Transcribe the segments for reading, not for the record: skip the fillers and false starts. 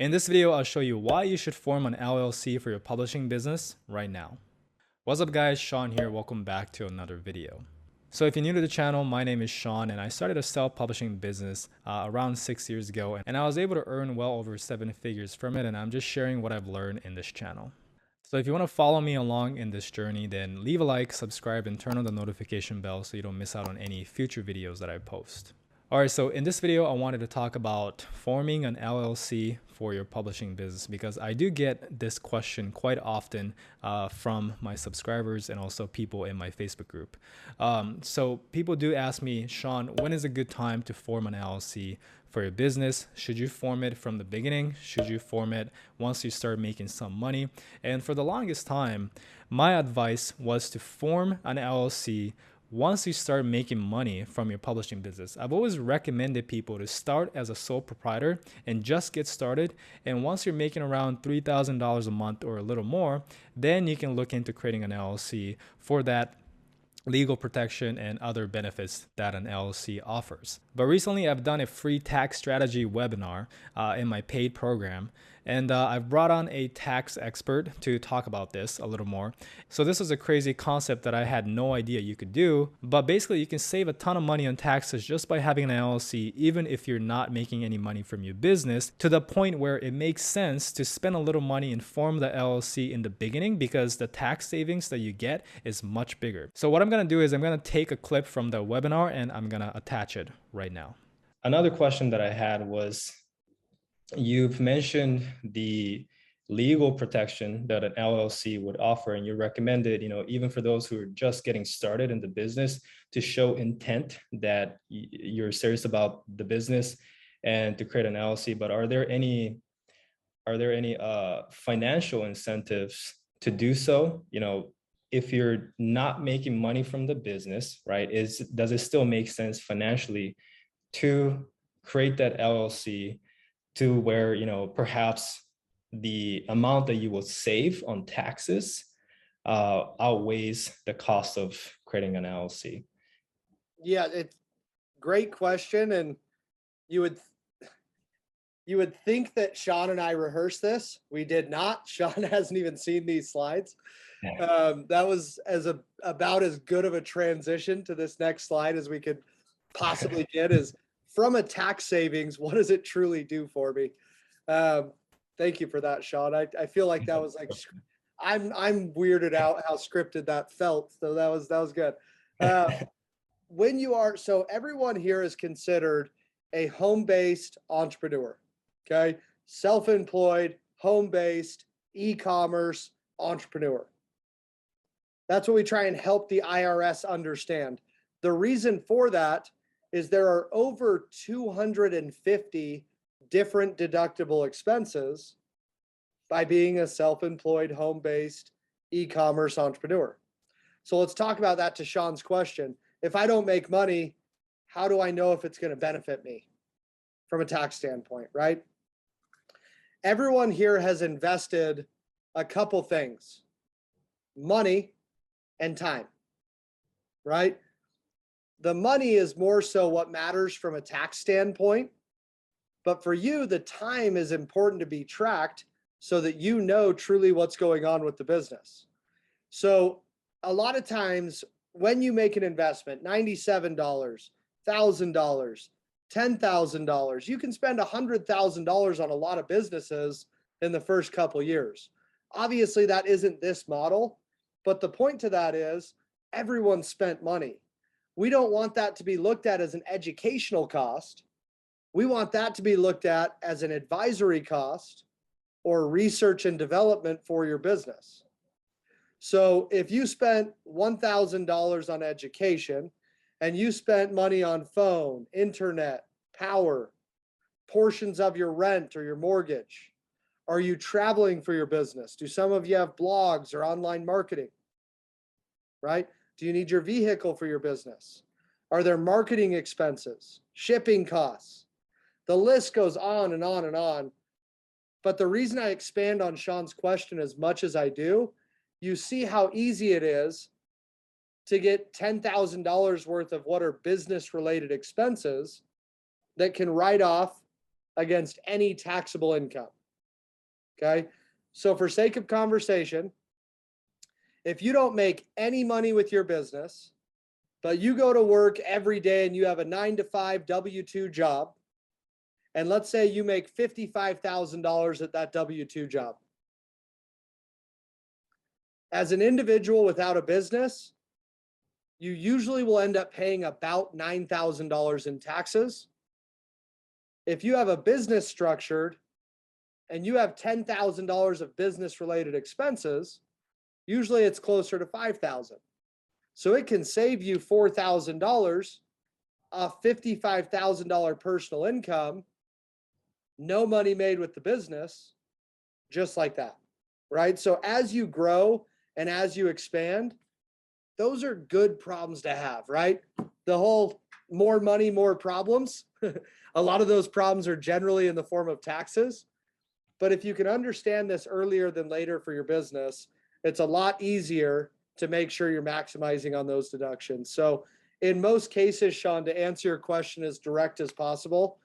In this video, I'll show you why you should form an LLC for your publishing business right now. What's up guys, Sean here. Welcome back to another video. So if you're new to the channel, my name is Sean and I started a self-publishing business around 6 years ago, and I was able to earn well over 7 figures from it, and I'm just sharing what I've learned in this channel. So if you want to follow me along in this journey, then leave a like, subscribe, and turn on the notification bell so you don't miss out on any future videos that I post. Alright, so in this video, I wanted to talk about forming an LLC for your publishing business, because I do get this question quite often from my subscribers and also people in my Facebook group. So people do ask me, Sean, when is a good time to form an LLC for your business? Should you form it from the beginning? Should you form it once you start making some money? And for the longest time, my advice was to form an LLC once you start making money from your publishing business. I've always recommended people to start as a sole proprietor and just get started. And once you're making around $3,000 a month or a little more, then you can look into creating an LLC for that legal protection and other benefits that an LLC offers. But recently I've done a free tax strategy webinar in my paid program, and I've brought on a tax expert to talk about this a little more. So this is a crazy concept that I had no idea you could do, but basically you can save a ton of money on taxes just by having an LLC, even if you're not making any money from your business, to the point where it makes sense to spend a little money and form the LLC in the beginning, because the tax savings that you get is much bigger. So what I'm going to do is I'm going to take a clip from the webinar and I'm going to attach it right now. Another question that I had was, you've mentioned the legal protection that an LLC would offer, and you recommended, even for those who are just getting started in the business, to show intent that you're serious about the business and to create an LLC. But are there any financial incentives to do so? If you're not making money from the business, right, does it still make sense financially to create that LLC to where, perhaps the amount that you will save on taxes outweighs the cost of creating an LLC? Yeah, it's great question. And you would think that Sean and I rehearsed this. We did not. Sean hasn't even seen these slides. That was about as good of a transition to this next slide as we could possibly get. Is from a tax savings, what does it truly do for me? Thank you for that, Sean. I feel like that was like, I'm weirded out how scripted that felt. So that was good. So everyone here is considered a home-based entrepreneur. Okay, self-employed, home-based, e-commerce entrepreneur. That's what we try and help the IRS understand. The reason for that is there are over 250 different deductible expenses by being a self-employed, home-based e-commerce entrepreneur. So let's talk about that to Sean's question. If I don't make money, how do I know if it's going to benefit me from a tax standpoint, right? Everyone here has invested a couple things: money and time, right? The money is more so what matters from a tax standpoint, but for you, the time is important to be tracked so that you know truly what's going on with the business. So a lot of times when you make an investment, $97, $1,000, $10,000, you can spend $100,000 on a lot of businesses in the first couple years. Obviously that isn't this model, but the point to that is everyone spent money. We don't want that to be looked at as an educational cost. We want that to be looked at as an advisory cost or research and development for your business. So if you spent $1,000 on education and you spent money on phone, internet, power, portions of your rent or your mortgage, are you traveling for your business? Do some of you have blogs or online marketing, right? Do you need your vehicle for your business? Are there marketing expenses, shipping costs? The list goes on and on and on. But the reason I expand on Sean's question as much as I do, you see how easy it is to get $10,000 worth of what are business related expenses that can write off against any taxable income. Okay. So for sake of conversation, if you don't make any money with your business, but you go to work every day and you have a 9 to 5 W-2 job, and let's say you make $55,000 at that W-2 job. As an individual without a business, you usually will end up paying about $9,000 in taxes. If you have a business structured and you have $10,000 of business related expenses, usually it's closer to $5,000. So it can save you $4,000 off $55,000 personal income, no money made with the business, just like that, right? So as you grow and as you expand, those are good problems to have, right? The whole more money, more problems. A lot of those problems are generally in the form of taxes. But if you can understand this earlier than later for your business, it's a lot easier to make sure you're maximizing on those deductions. So in most cases, Sean, to answer your question as direct as possible,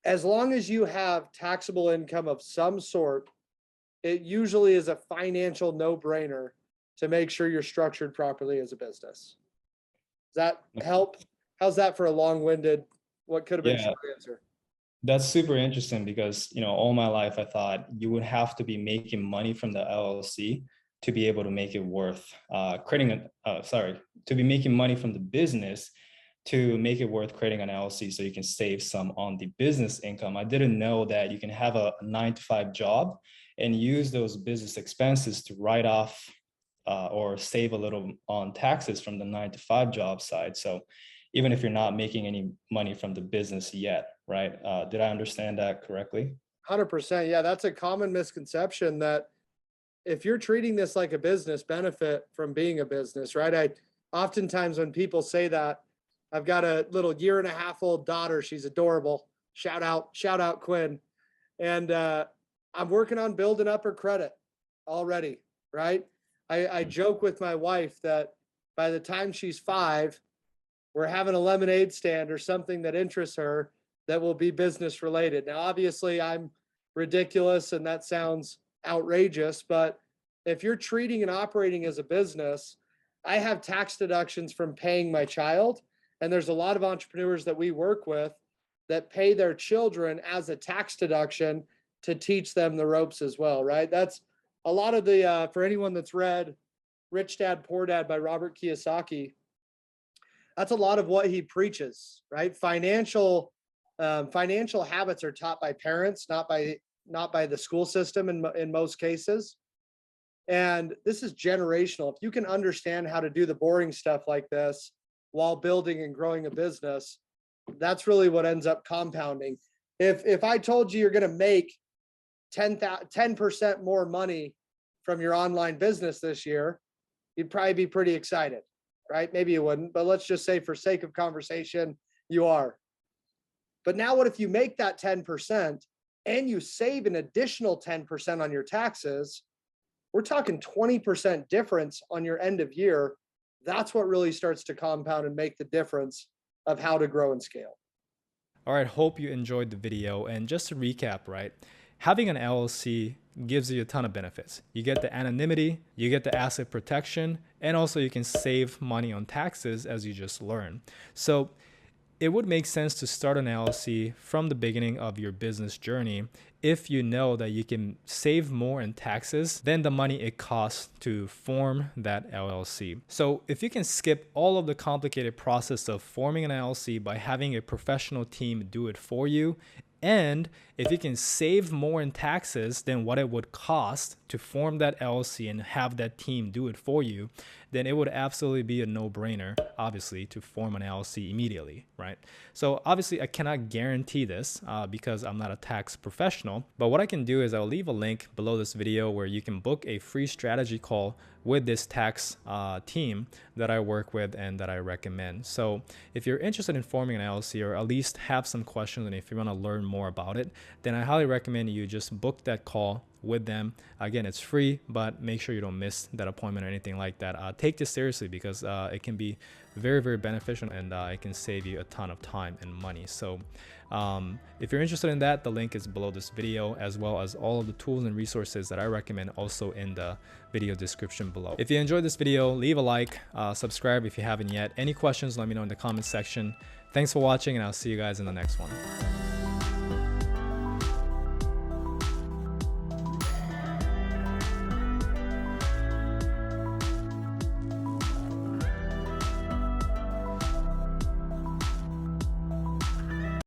as long as you have taxable income of some sort, it usually is a financial no-brainer to make sure you're structured properly as a business. Does that help? How's that for a long-winded, what could have been a short answer? That's super interesting because, all my life I thought you would have to be making money from the LLC to be able to make it worth to be making money from the business to make it worth creating an LLC so you can save some on the business income. I didn't know that you can have a 9 to 5 job and use those business expenses to write off or save a little on taxes from the 9 to 5 job side. So even if you're not making any money from the business yet, right? Did I understand that correctly? 100%. Yeah, that's a common misconception that if you're treating this like a business, benefit from being a business, right? Oftentimes when people say that, I've got a little 1.5-year-old daughter. She's adorable. Shout out Quinn. And I'm working on building up her credit already, right? I joke with my wife that by the time she's 5, we're having a lemonade stand or something that interests her that will be business related. Now, obviously, I'm ridiculous and that sounds outrageous, but if you're treating and operating as a business, I have tax deductions from paying my child. And there's a lot of entrepreneurs that we work with that pay their children as a tax deduction to teach them the ropes as well, right? That's a lot of the, for anyone that's read Rich Dad, Poor Dad by Robert Kiyosaki, that's a lot of what he preaches, right? Financial habits are taught by parents, not by the school system in most cases. And this is generational. If you can understand how to do the boring stuff like this while building and growing a business, that's really what ends up compounding. If I told you you're going to make 10% more money from your online business this year, you'd probably be pretty excited, right? Maybe you wouldn't, but let's just say for sake of conversation, you are. But now what if you make that 10% and you save an additional 10% on your taxes? We're talking 20% difference on your end of year. That's what really starts to compound and make the difference of how to grow and scale. All right, hope you enjoyed the video. And just to recap, right? Having an LLC gives you a ton of benefits. You get the anonymity, you get the asset protection, and also you can save money on taxes as you just learned. So it would make sense to start an LLC from the beginning of your business journey if you know that you can save more in taxes than the money it costs to form that LLC. So if you can skip all of the complicated process of forming an LLC by having a professional team do it for you, and if you can save more in taxes than what it would cost to form that LLC and have that team do it for you, then it would absolutely be a no-brainer, obviously, to form an LLC immediately, right? So obviously, I cannot guarantee this because I'm not a tax professional, but what I can do is I'll leave a link below this video where you can book a free strategy call with this tax team that I work with and that I recommend. So if you're interested in forming an LLC or at least have some questions and if you want to learn more about it, then I highly recommend you just book that call with them. Again, it's free, but make sure you don't miss that appointment or anything like that. Take this seriously because it can be very, very beneficial, and it can save you a ton of time and money. So if you're interested in that, the link is below this video, as well as all of the tools and resources that I recommend also in the video description below. If you enjoyed this video, leave a like, subscribe if you haven't yet. Any questions, let me know in the comment section. Thanks for watching, and I'll see you guys in the next one.